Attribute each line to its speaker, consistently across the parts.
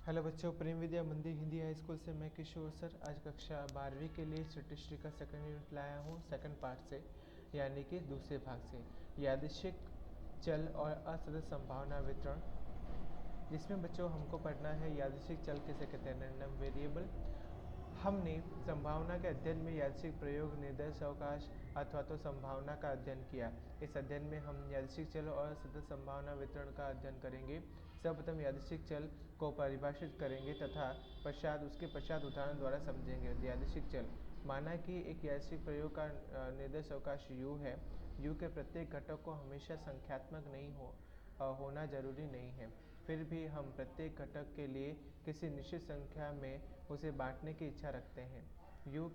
Speaker 1: Hello बच्चों, प्रेम विद्या मंदिर Hindi high school से मैं किशोर सर आज कक्षा 12वीं के लिए स्टैटिस्टिक्स का सेकंड यूनिट लाया हूँ सेकंड पार्ट से, यानी कि दूसरे भाग से यादृच्छिक चल और असतत संभावना वितरण, जिसमें बच्चों हमको पढ़ना है यादृच्छिक चल किसे कहते हैं, रैंडम वेरिएबल। हमने संभावना के अध्ययन में यादृच्छिक प्रयोग, निर्देश अवकाश अथवा तो संभावना का अध्ययन किया। इस अध्ययन में हम यादृच्छिक चल और सतत संभावना वितरण का अध्ययन करेंगे। सर्वप्रथम यादृच्छिक चल को परिभाषित करेंगे तथा उसके पश्चात उदाहरण द्वारा समझेंगे। यादृच्छिक चल माना कि एक यादृच्छिक प्रयोग का निर्देश अवकाश u है। u के प्रत्येक घटक को हमेशा संख्यात्मक नहीं होना जरूरी नहीं है, फिर भी हम प्रत्येक घटक के लिए किसी निश्चित संख्या में उसे बांटने की इच्छा रखते हैं। u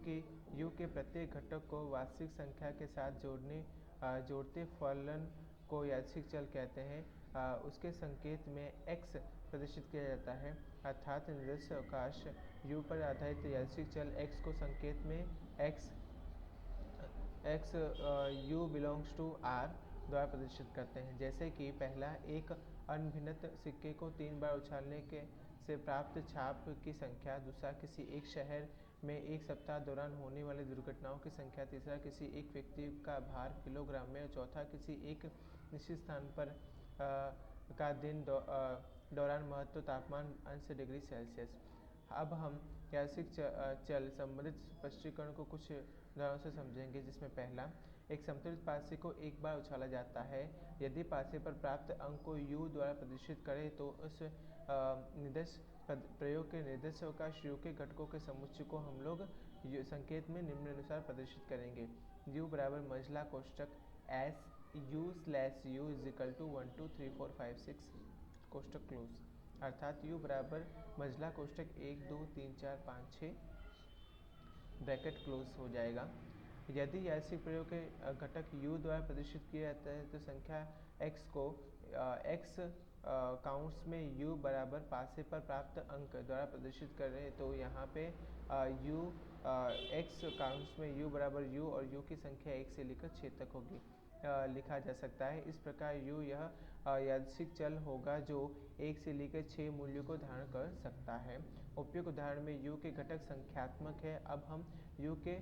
Speaker 1: के प्रत्येक घटक को वास्तविक संख्या के साथ जोड़ते फलन को यादृच्छिक चल कहते हैं। उसके संकेत में x प्रदर्शित किया जाता है, अर्थात निर्देश अवकाश u पर आधारित यादृच्छिक चल x को संकेत में x u belongs to r द्वारा प्रदर्शित करते हैं। जैसे कि पहला, एक अनभिन्नत सिक्के को 3 बार उछालने से प्राप्त छाप की संख्या। दूसरा, किसी एक शहर में एक सप्ताह दौरान होने वाली दुर्घटनाओं की संख्या। तीसरा, किसी एक व्यक्ति का भार किलोग्राम में। चौथा, किसी एक निश्चित स्थान पर का दिन दौरान महत्तम तापमान अंश डिग्री सेल्सियस। अब हम यादृच्छिक चल संबंधित स्पष्टीकरण को कुछ उदाहरणों से समझेंगे, जिसमें पहला, एक संतुलित पासे को एक बार उछाला जाता है। यदि पासे पर प्राप्त अंक को u द्वारा प्रदर्शित करें तो उस निर्देश प्रयोग के निर्देश अवकाश u के घटकों के समुच्चय को हम लोग संकेत में निम्नानुसार प्रदर्शित करेंगे। u बराबर मंझला कोष्ठक s u/u is equal to 1 2 3 4 5 6 कोष्ठक क्लोज, अर्थात u बराबर मंझला कोष्ठक 1 2 3 4 5 6 ब्रैकेट क्लोज हो जाएगा। यदि यादृच्छिक प्रयोग के घटक u द्वारा प्रदर्शित किया जाता है तो संख्या x को x काउंट्स में u बराबर पासे पर प्राप्त अंक द्वारा प्रदर्शित कर रहे हैं, तो यहाँ पे u x काउंट्स में u बराबर u और u की संख्या 1 से लेकर 6 तक होगी लिखा जा सकता है। इस प्रकार u यह यादृच्छिक चल होगा जो 1 से लेकर 6 मूल्यों को धारण कर सकता है। उपयुक्त उदाहरण में u के घटक संख्यात्मक है। अब हम u के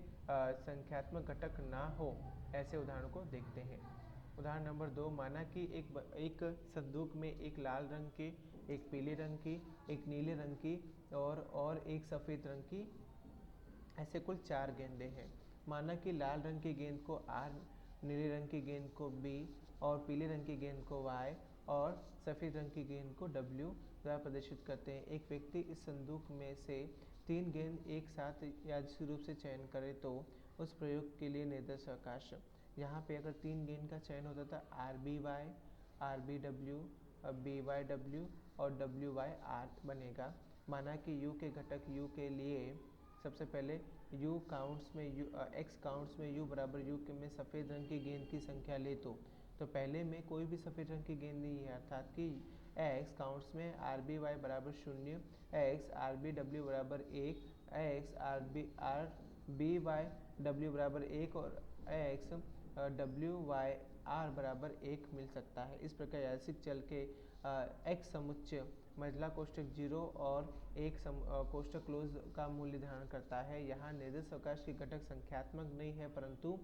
Speaker 1: संख्यात्मक घटक ना हो ऐसे उदाहरण को देखते हैं। उदाहरण नंबर 2, माना कि एक संदूक में एक लाल रंग की, एक पीले रंग की, एक नीले रंग की और एक सफ़ेद रंग की, ऐसे कुल 4 गेंदें हैं। माना कि लाल रंग की गेंद को r, नीले रंग की गेंद को b और पीले रंग की गेंद को y और सफ़ेद रंग की गेंद को w द्वारा प्रदर्शित करते हैं। एक व्यक्ति इस संदूक में से 3 गेंद एक साथ यादृच्छिक रूप से चयन करे तो उस प्रयोग के लिए निर्देश अवकाश। यहाँ पे अगर 3 गेंद का चयन होता था RBY, RBW, BYW और WYR बनेगा। माना कि u के घटक u के लिए सबसे पहले u काउंट्स में x काउंट्स में u बराबर u में सफ़ेद रंग की गेंद की संख्या ले तो पहले में कोई भी सफ़ेद रंग की गेंद नहीं है, अर्थात कि x काउंट्स में RBY बराबर 0, x RBW बराबर 1, x RBYW बराबर 1 और x WYR बराबर 1 मिल सकता है। इस प्रकार यादृच्छिक चल के x समुच्चय मंझला कोष्ठक 0 और 1 कोष्ठक क्लोज का मूल्य धारण करता है। यहाँ निर्देश अवकाश के घटक संख्यात्मक नहीं है, परंतु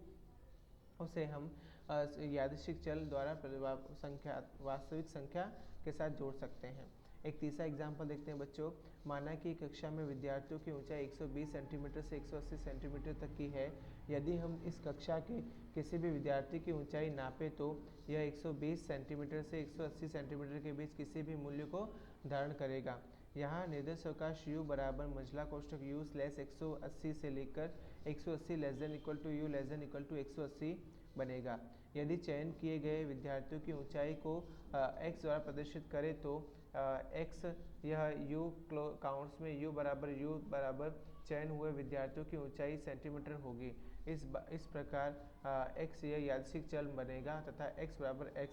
Speaker 1: उसे हम यादृच्छिक चल द्वारा वास्तविक संख्या के साथ जोड़ सकते हैं। एक तीसरा एग्जाम्पल देखते हैं बच्चों। माना कि कक्षा में विद्यार्थियों की ऊंचाई 120 सेंटीमीटर से 180 सेंटीमीटर तक की है। यदि हम इस कक्षा के किसी भी विद्यार्थी की ऊंचाई नापें तो यह 120 सेंटीमीटर से 180 सेंटीमीटर के बीच किसी भी मूल्य को धारण करेगा। यहाँ निर्देश अवकाश u बराबर मंझला कोष्ठक u/180 से लेकर 180 less than equal to u less than equal to 180 बनेगा। यदि चयन किए गए विद्यार्थियों की ऊंचाई को x द्वारा प्रदर्शित करें तो x यह u काउंट्स में u बराबर चयन हुए विद्यार्थियों की ऊंचाई सेंटीमीटर होगी। इस प्रकार x यह यादृच्छिक चल बनेगा तथा x बराबर x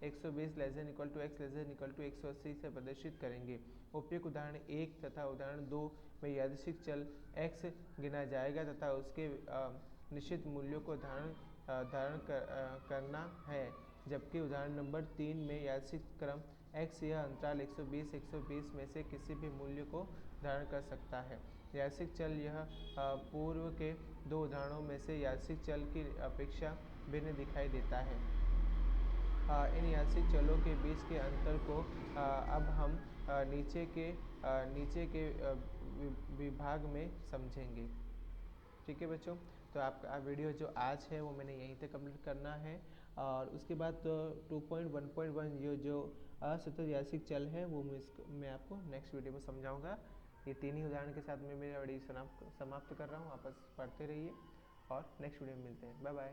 Speaker 1: 120 less than equal to x less than equal to 180 से प्रदर्शित करेंगे। उपयुक्त उदाहरण 1 तथा उदाहरण 2 में यादृच्छिक चल x गिना जाएगा तथा उसके निश्चित मूल्यों को धारण करना है, जबकि उदाहरण नंबर 3 में यादृच्छिक क्रम x यह अंतराल 120 में से किसी भी मूल्य को धारण कर सकता है। यादृच्छिक चल यह पूर्व के दो उदाहरणों में से यादृच्छिक चल की अपेक्षा भिन्न दिखाई देता है। इन यादृच्छिक चलों के बीच के अंतर को अब हम नीचे के विभाग में समझेंगे। ठीक है बच्चों, तो आपका वीडियो जो आज है वो मैंने यहीं तक कंप्लीट करना है, और उसके बाद 2.1.1 जो असतत यादृच्छिक चल है वो मैं आपको नेक्स्ट वीडियो में समझाऊंगा। ये तीन ही उदाहरण के साथ मैं मेरा वीडियो समाप्त कर रहा हूँ। आप पढ़ते रहिए और नेक्स्ट वीडियो में मिलते हैं। Bye bye.